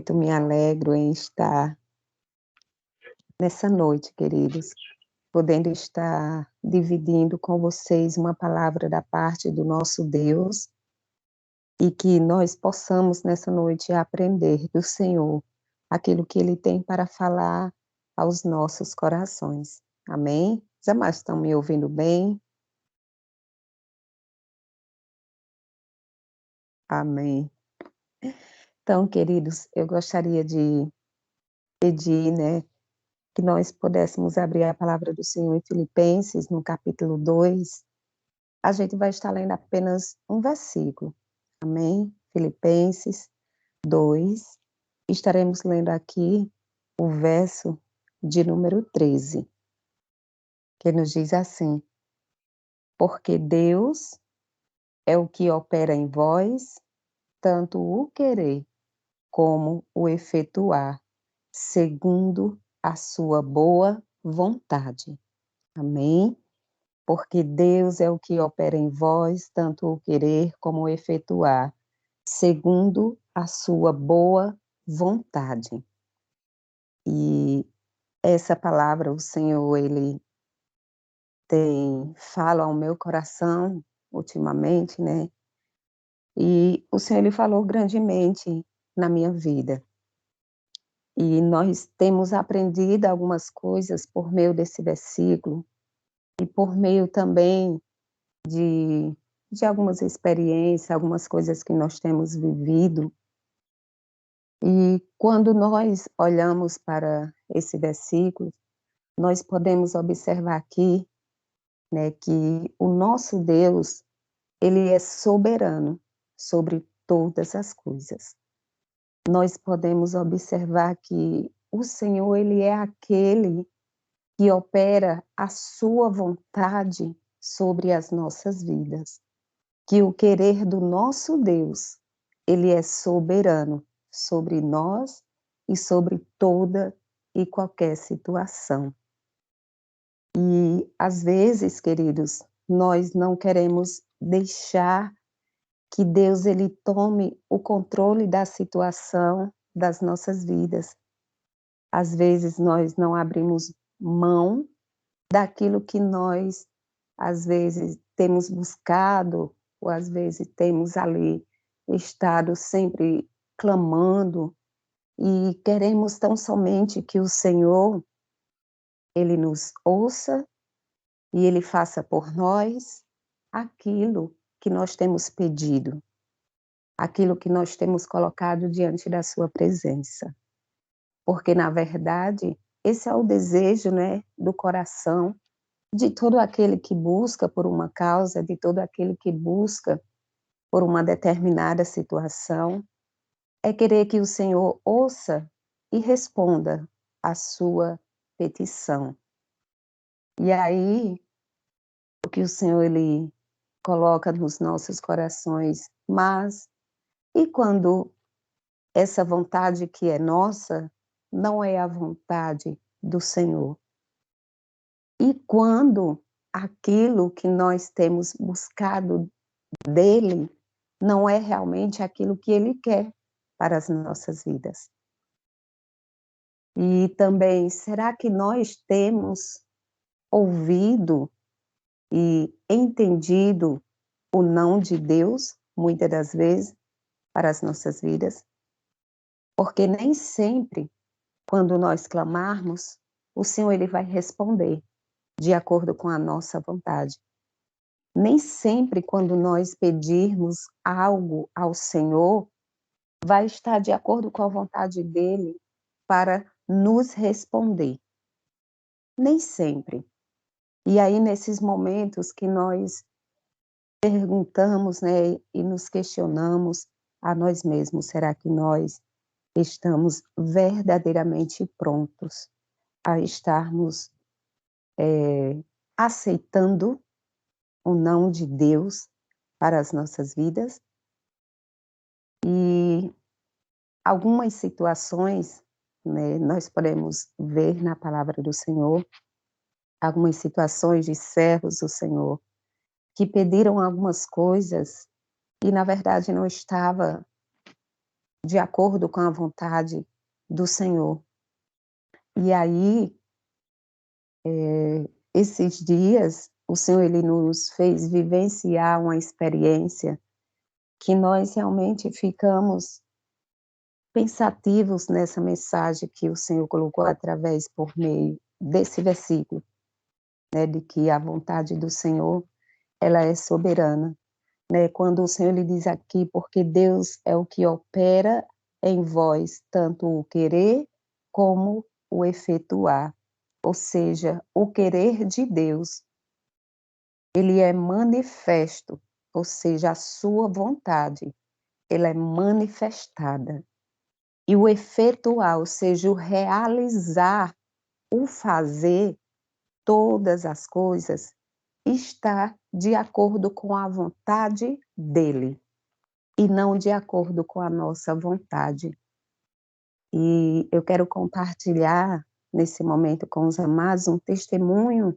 muito me alegro em estar nessa noite, queridos, podendo estar dividindo com vocês uma palavra da parte do nosso Deus e que nós possamos nessa noite aprender do Senhor aquilo que Ele tem para falar aos nossos corações. Amém? Os amados estão me ouvindo bem? Amém. Então, queridos, eu gostaria de pedir, que nós pudéssemos abrir a palavra do Senhor em Filipenses, no capítulo 2. A gente vai estar lendo apenas um versículo, amém? Filipenses 2. Estaremos lendo aqui o verso de número 13, que nos diz assim: porque Deus é o que opera em vós, tanto o querer como o efetuar, segundo a sua boa vontade. Amém? Porque Deus é o que opera em vós, tanto o querer como o efetuar, segundo a sua boa vontade. E essa palavra, o Senhor, Ele fala ao meu coração, ultimamente, e o Senhor, Ele falou grandemente na minha vida. E nós temos aprendido algumas coisas por meio desse versículo, e por meio também de algumas experiências, algumas coisas que nós temos vivido. E quando nós olhamos para esse versículo, nós podemos observar aqui, que o nosso Deus, Ele é soberano sobre todas as coisas. Nós podemos observar que o Senhor, Ele é aquele que opera a sua vontade sobre as nossas vidas. Que o querer do nosso Deus, Ele é soberano sobre nós e sobre toda e qualquer situação. E, às vezes, queridos, nós não queremos deixar que Deus, Ele tome o controle da situação das nossas vidas. Às vezes, nós não abrimos mão daquilo que nós, às vezes, temos buscado, ou às vezes temos ali estado sempre clamando, e queremos tão somente que o Senhor, Ele nos ouça e Ele faça por nós aquilo que nós temos pedido, aquilo que nós temos colocado diante da sua presença. Porque, na verdade, esse é o desejo, do coração de todo aquele que busca por uma causa, de todo aquele que busca por uma determinada situação, é querer que o Senhor ouça e responda à sua petição. E aí, o que o Senhor, Ele coloca nos nossos corações, mas e quando essa vontade que é nossa não é a vontade do Senhor? E quando aquilo que nós temos buscado dele não é realmente aquilo que Ele quer para as nossas vidas? E também, será que nós temos ouvido e entendido o não de Deus, muitas das vezes, para as nossas vidas? Porque nem sempre, quando nós clamarmos, o Senhor, Ele vai responder de acordo com a nossa vontade. Nem sempre, quando nós pedirmos algo ao Senhor, vai estar de acordo com a vontade dEle para nos responder. Nem sempre. E aí, nesses momentos que nós perguntamos, e nos questionamos a nós mesmos, será que nós estamos verdadeiramente prontos a estarmos aceitando o não de Deus para as nossas vidas? E algumas situações, nós podemos ver na palavra do Senhor, algumas situações de servos do Senhor, que pediram algumas coisas e, na verdade, não estava de acordo com a vontade do Senhor. E aí, esses dias, o Senhor ele nos fez vivenciar uma experiência que nós realmente ficamos pensativos nessa mensagem que o Senhor colocou através por meio desse versículo, né, de que a vontade do Senhor, ela é soberana, né, quando o Senhor lhe diz aqui: "Porque Deus é o que opera em vós, tanto o querer como o efetuar", ou seja, o querer de Deus, ele é manifesto, ou seja, a sua vontade, ela é manifestada. E o efetuar, ou seja, o realizar, o fazer, todas as coisas, está de acordo com a vontade dele, e não de acordo com a nossa vontade. E eu quero compartilhar, nesse momento com os amados, um testemunho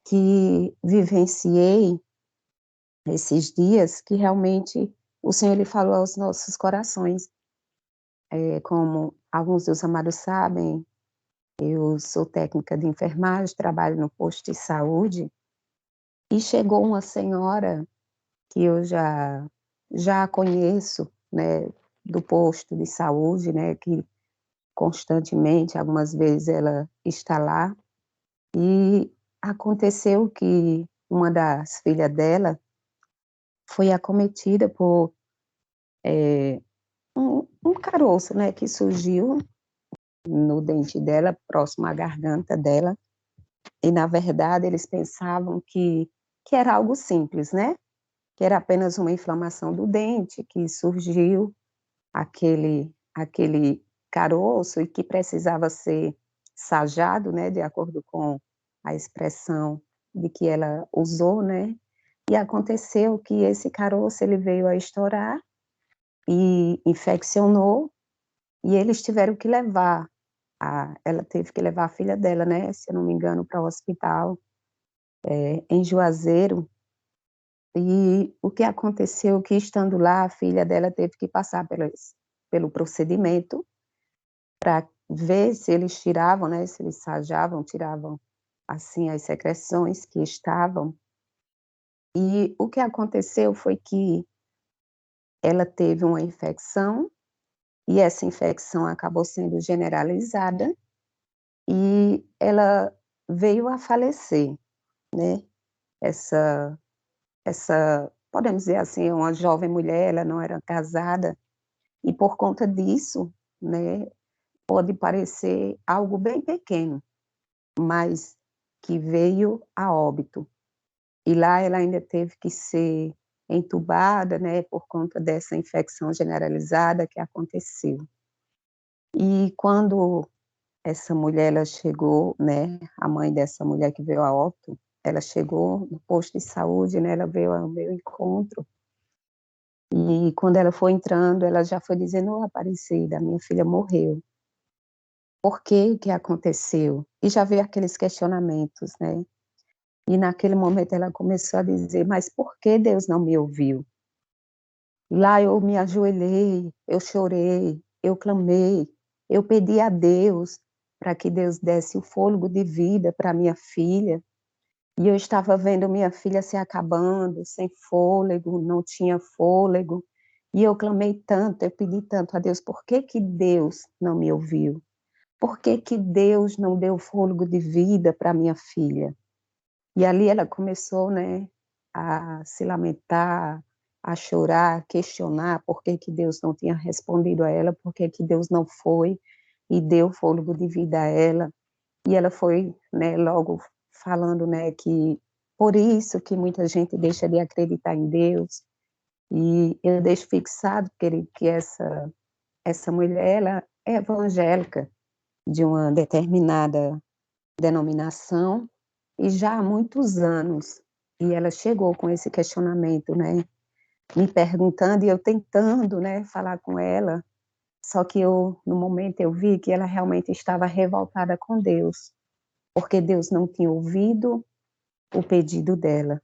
que vivenciei esses dias, que realmente o Senhor ele falou aos nossos corações. Como alguns dos amados sabem, eu sou técnica de enfermagem, trabalho no posto de saúde, e chegou uma senhora que eu já a conheço, né, do posto de saúde, né, que constantemente, algumas vezes ela está lá, e aconteceu que uma das filhas dela foi acometida por, um caroço, né, que surgiu no dente dela, próximo à garganta dela, e na verdade eles pensavam que era algo simples, né, que era apenas uma inflamação do dente, que surgiu aquele caroço e que precisava ser sajado, né, de acordo com a expressão de que ela usou, né, e aconteceu que esse caroço ele veio a estourar e infeccionou, e eles tiveram que levar ela teve que levar a filha dela, né, se eu não me engano, para o hospital, em Juazeiro, e o que aconteceu que estando lá, a filha dela teve que passar pelo procedimento, para ver se eles tiravam, né, se eles sajavam, tiravam, assim, as secreções que estavam. E o que aconteceu foi que ela teve uma infecção, e essa infecção acabou sendo generalizada, e ela veio a falecer, né. Essa podemos dizer assim, uma jovem mulher, ela não era casada, e por conta disso, né, pode parecer algo bem pequeno, mas que veio a óbito. E lá ela ainda teve que ser entubada, né, por conta dessa infecção generalizada que aconteceu. E quando essa mulher ela chegou, né, a mãe dessa mulher que veio a óbito, ela chegou no posto de saúde, né, ela veio ao meu encontro, e quando ela foi entrando, ela já foi dizendo: "Ô Aparecida, minha filha morreu. Por que que aconteceu?" E já veio aqueles questionamentos, né. E naquele momento ela começou a dizer: "Mas por que Deus não me ouviu?" Lá eu me ajoelhei, eu chorei, eu clamei, eu pedi a Deus para que Deus desse o fôlego de vida para minha filha, e eu estava vendo minha filha se acabando, sem fôlego, não tinha fôlego, e eu clamei tanto, eu pedi tanto a Deus: "Por que que Deus não me ouviu? Por que que Deus não deu fôlego de vida para minha filha?" E ali ela começou, né, a se lamentar, a chorar, a questionar por que que Deus não tinha respondido a ela, por que que Deus não foi e deu fôlego de vida a ela. E ela foi, né, logo falando, né, que por isso que muita gente deixa de acreditar em Deus, e eu deixo fixado que essa mulher, ela é evangélica, de uma determinada denominação, e já há muitos anos, e ela chegou com esse questionamento, né, me perguntando e eu tentando, né, falar com ela, só que no momento eu vi que ela realmente estava revoltada com Deus, porque Deus não tinha ouvido o pedido dela,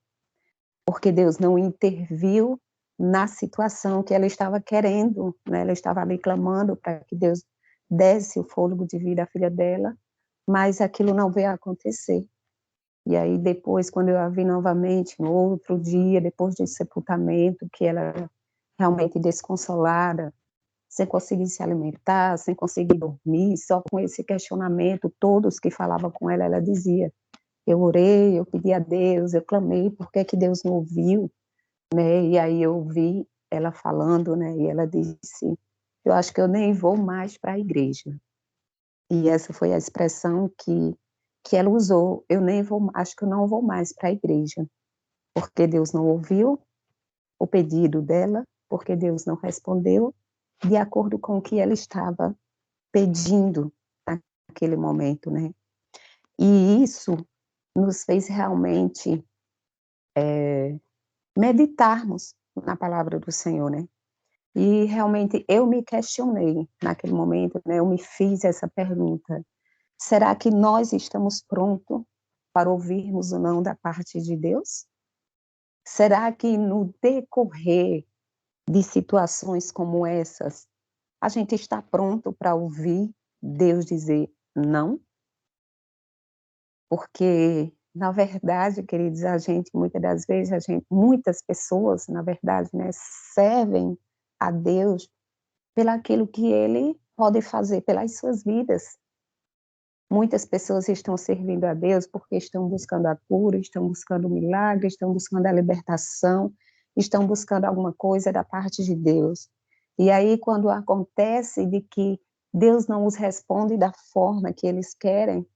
porque Deus não interviu na situação que ela estava querendo, né? Ela estava ali clamando para que Deus desse o fôlego de vida à filha dela, mas aquilo não veio a acontecer. E aí depois, quando eu a vi novamente, no outro dia, depois do sepultamento, que ela realmente desconsolada, sem conseguir se alimentar, sem conseguir dormir, só com esse questionamento, todos que falavam com ela, ela dizia, eu orei, eu pedi a Deus, eu clamei, por que que Deus não ouviu? Né? E aí eu vi ela falando, né? E ela disse, eu acho que eu nem vou mais para a igreja. E essa foi a expressão que ela usou, eu nem vou, acho que eu não vou mais para a igreja, porque Deus não ouviu o pedido dela, porque Deus não respondeu de acordo com o que ela estava pedindo naquele momento, né? E isso nos fez realmente meditarmos na palavra do Senhor, né? E realmente eu me questionei naquele momento, né? Eu me fiz essa pergunta: será que nós estamos prontos para ouvirmos o não da parte de Deus? Será que no decorrer de situações como essas, a gente está pronto para ouvir Deus dizer não? Porque, na verdade, queridos, a gente, muitas das vezes, muitas pessoas, na verdade, né, servem a Deus pelaquilo que Ele pode fazer pelas suas vidas. Muitas pessoas estão servindo a Deus porque estão buscando a cura, estão buscando o milagre, estão buscando a libertação, estão buscando alguma coisa da parte de Deus. E aí, quando acontece de que Deus não os responde da forma que eles querem,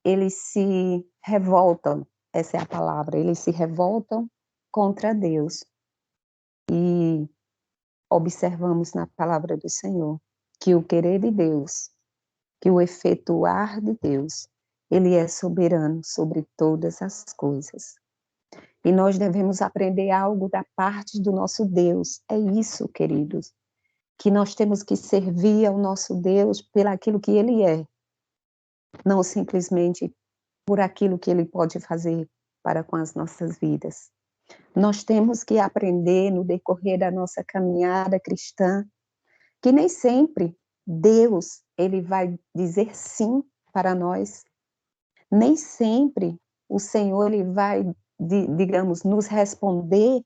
eles se revoltam, essa é a palavra, eles se revoltam contra Deus. E observamos na palavra do Senhor que o querer de Deus, que o efetuar de Deus, ele é soberano sobre todas as coisas. E nós devemos aprender algo da parte do nosso Deus. É isso, queridos, que nós temos que servir ao nosso Deus pelaquilo que ele é, não simplesmente por aquilo que ele pode fazer para com as nossas vidas. Nós temos que aprender no decorrer da nossa caminhada cristã que nem sempre Deus ele vai dizer sim para nós. Nem sempre o Senhor ele vai, digamos, nos responder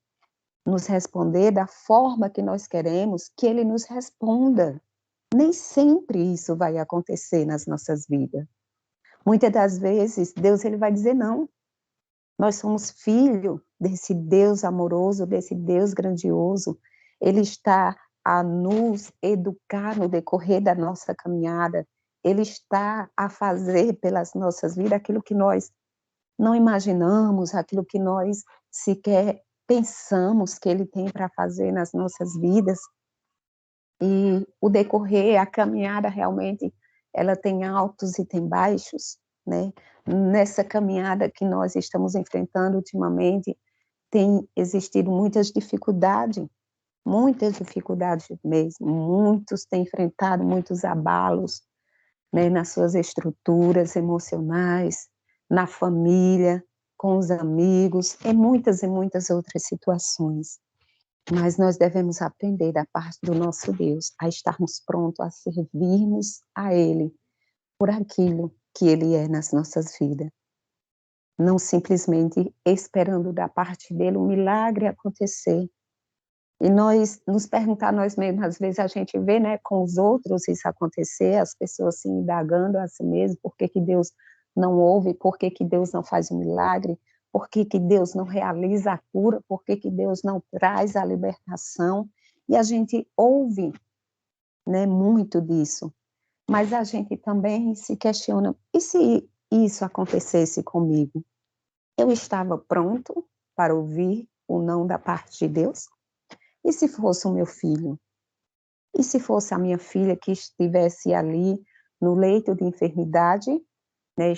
da forma que nós queremos que ele nos responda. Nem sempre isso vai acontecer nas nossas vidas. Muitas das vezes Deus ele vai dizer não. Nós somos filho desse Deus amoroso, desse Deus grandioso. Ele está a nos educar no decorrer da nossa caminhada. Ele está a fazer pelas nossas vidas aquilo que nós não imaginamos, aquilo que nós sequer pensamos que Ele tem para fazer nas nossas vidas. E o decorrer, a caminhada realmente, ela tem altos e tem baixos, né? Nessa caminhada que nós estamos enfrentando ultimamente, tem existido muitas dificuldades mesmo, muitos têm enfrentado muitos abalos, né, nas suas estruturas emocionais, na família, com os amigos, e muitas outras situações. Mas nós devemos aprender da parte do nosso Deus a estarmos prontos a servirmos a Ele por aquilo que Ele é nas nossas vidas. Não simplesmente esperando da parte dele um milagre acontecer. E nós nos perguntar a nós mesmos, às vezes a gente vê, né, com os outros isso acontecer, as pessoas se indagando a si mesmas, por que que Deus não ouve, por que que Deus não faz um milagre, por que que Deus não realiza a cura, por que que Deus não traz a libertação, e a gente ouve, né, muito disso, mas a gente também se questiona, e se isso acontecesse comigo? Eu estava pronto para ouvir o não da parte de Deus? E se fosse o meu filho? E se fosse a minha filha que estivesse ali no leito de enfermidade, né,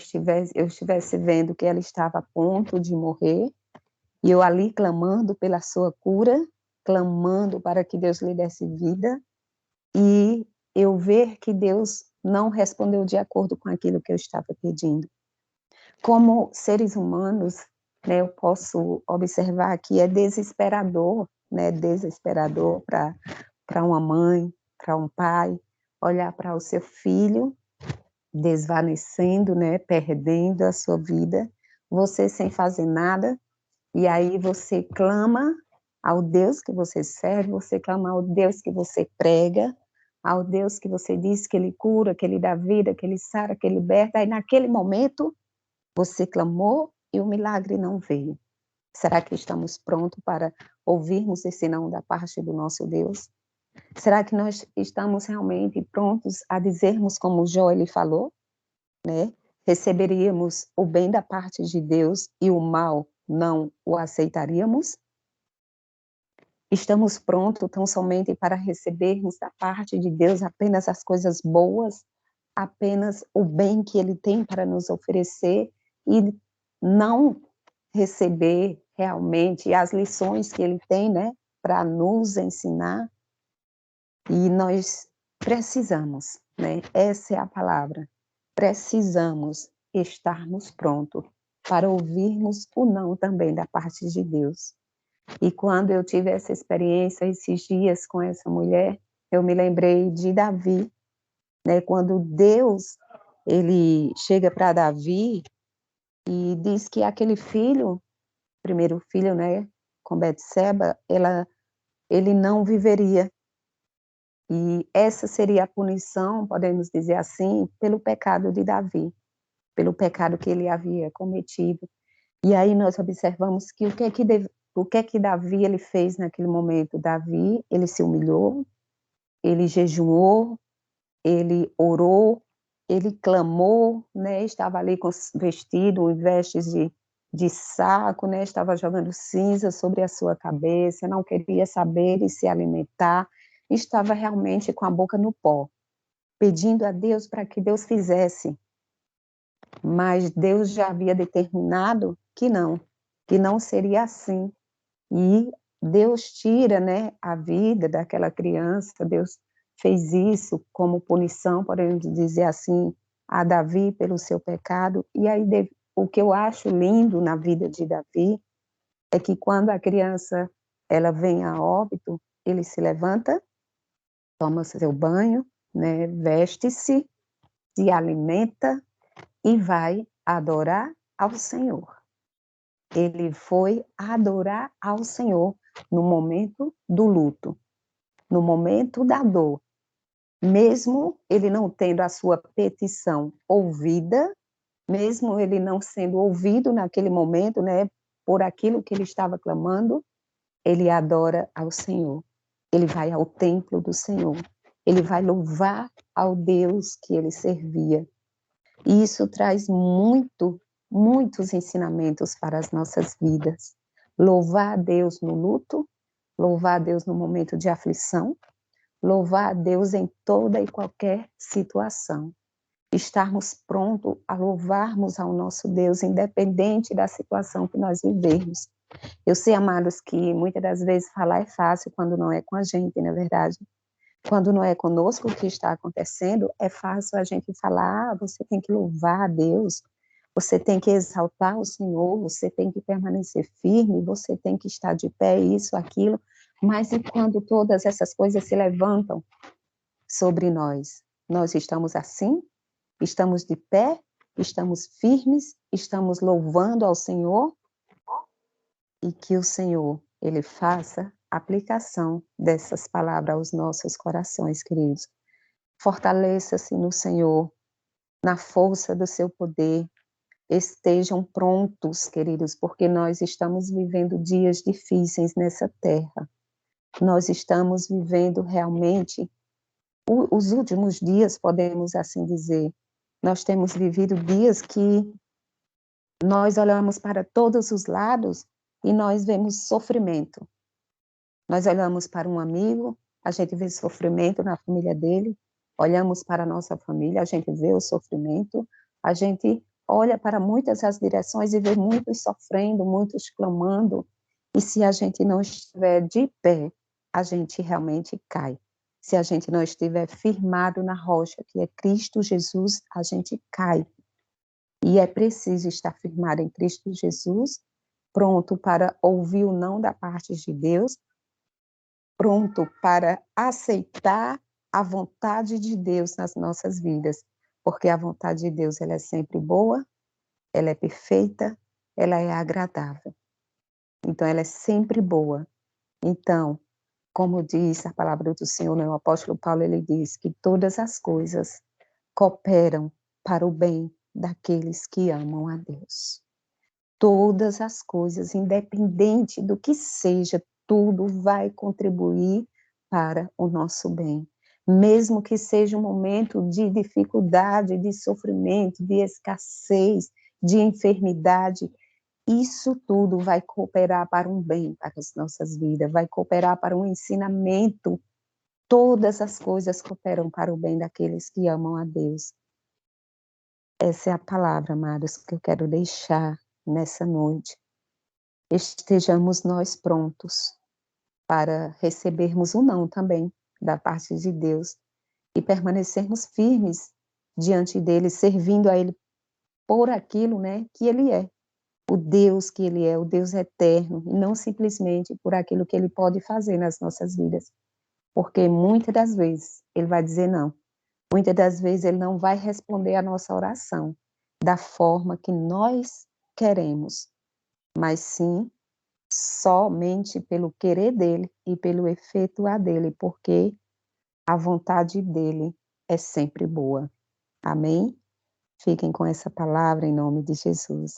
eu estivesse vendo que ela estava a ponto de morrer, e eu ali clamando pela sua cura, clamando para que Deus lhe desse vida, e eu ver que Deus não respondeu de acordo com aquilo que eu estava pedindo. Como seres humanos, né, eu posso observar que é desesperador né, desesperador para uma mãe, para um pai, olhar para o seu filho desvanecendo, né, perdendo a sua vida, você sem fazer nada, e aí você clama ao Deus que você serve, você clama ao Deus que você prega, ao Deus que você diz que Ele cura, que Ele dá vida, que Ele sara, que Ele liberta, aí naquele momento você clamou e o milagre não veio. Será que estamos prontos para ouvirmos esse não da parte do nosso Deus? Será que nós estamos realmente prontos a dizermos como Jó ele falou, né? Receberíamos o bem da parte de Deus e o mal não o aceitaríamos? Estamos prontos tão somente para recebermos da parte de Deus apenas as coisas boas, apenas o bem que Ele tem para nos oferecer e não receber realmente as lições que Ele tem, né, para nos ensinar? E nós precisamos, né, essa é a palavra, precisamos estarmos prontos para ouvirmos o não também da parte de Deus. E quando eu tive essa experiência esses dias com essa mulher, eu me lembrei de Davi, né, quando Deus, ele chega para Davi e diz que aquele filho, primeiro filho, né, com Betseba, ele não viveria. E essa seria a punição, podemos dizer assim, pelo pecado de Davi, pelo pecado que ele havia cometido. E aí nós observamos que o que é que Davi ele fez naquele momento? Davi, ele se humilhou, ele jejuou, ele orou, ele clamou, né, estava ali com vestido em vestes de saco, né, estava jogando cinza sobre a sua cabeça, não queria saber de se alimentar, estava realmente com a boca no pó, pedindo a Deus para que Deus fizesse, mas Deus já havia determinado que não seria assim. E Deus tira, né, a vida daquela criança, Deus fez isso como punição, podemos dizer assim, a Davi pelo seu pecado. E aí o que eu acho lindo na vida de Davi é que quando a criança ela vem a óbito, ele se levanta, toma seu banho, né, veste-se, se alimenta e vai adorar ao Senhor. Ele foi adorar ao Senhor no momento do luto, no momento da dor, mesmo ele não tendo a sua petição ouvida, mesmo ele não sendo ouvido naquele momento, né, por aquilo que ele estava clamando, ele adora ao Senhor. Ele vai ao templo do Senhor. Ele vai louvar ao Deus que ele servia. E isso traz muitos ensinamentos para as nossas vidas. Louvar a Deus no luto, louvar a Deus no momento de aflição, louvar a Deus em toda e qualquer situação. Estarmos prontos a louvarmos ao nosso Deus, independente da situação que nós vivemos. Eu sei, amados, que muitas das vezes falar é fácil quando não é com a gente, não é verdade? Quando não é conosco o que está acontecendo, é fácil a gente falar, você tem que louvar a Deus, você tem que exaltar o Senhor, você tem que permanecer firme, você tem que estar de pé, isso, aquilo. Mas e quando todas essas coisas se levantam sobre nós? Nós estamos assim? Estamos de pé? Estamos firmes? Estamos louvando ao Senhor? E que o Senhor, Ele faça aplicação dessas palavras aos nossos corações, queridos. Fortaleça-se no Senhor, na força do seu poder. Estejam prontos, queridos, porque nós estamos vivendo dias difíceis nessa terra. Nós estamos vivendo realmente os últimos dias, podemos assim dizer. Nós temos vivido dias que nós olhamos para todos os lados e nós vemos sofrimento. Nós olhamos para um amigo, a gente vê sofrimento na família dele, olhamos para a nossa família, a gente vê o sofrimento, a gente olha para muitas das direções e vê muitos sofrendo, muitos clamando, e se a gente não estiver de pé, a gente realmente cai. Se a gente não estiver firmado na rocha, que é Cristo Jesus, a gente cai. E é preciso estar firmado em Cristo Jesus, pronto para ouvir o não da parte de Deus, pronto para aceitar a vontade de Deus nas nossas vidas, porque a vontade de Deus ela é sempre boa, ela é perfeita, ela é agradável. Então ela é sempre boa. Então, como diz a palavra do Senhor, né, o apóstolo Paulo, ele diz que todas as coisas cooperam para o bem daqueles que amam a Deus. Todas as coisas, independente do que seja, tudo vai contribuir para o nosso bem. Mesmo que seja um momento de dificuldade, de sofrimento, de escassez, de enfermidade, isso tudo vai cooperar para um bem para as nossas vidas, vai cooperar para um ensinamento. Todas as coisas cooperam para o bem daqueles que amam a Deus. Essa é a palavra, amados, que eu quero deixar nessa noite. Estejamos nós prontos para recebermos o não também da parte de Deus e permanecermos firmes diante dele, servindo a ele por aquilo, né, que ele é, o Deus que ele é, o Deus eterno, e não simplesmente por aquilo que ele pode fazer nas nossas vidas, porque muitas das vezes ele vai dizer não, muitas das vezes ele não vai responder a nossa oração da forma que nós queremos, mas sim somente pelo querer dele e pelo efetuar dele, porque a vontade dele é sempre boa. Amém? Fiquem com essa palavra em nome de Jesus.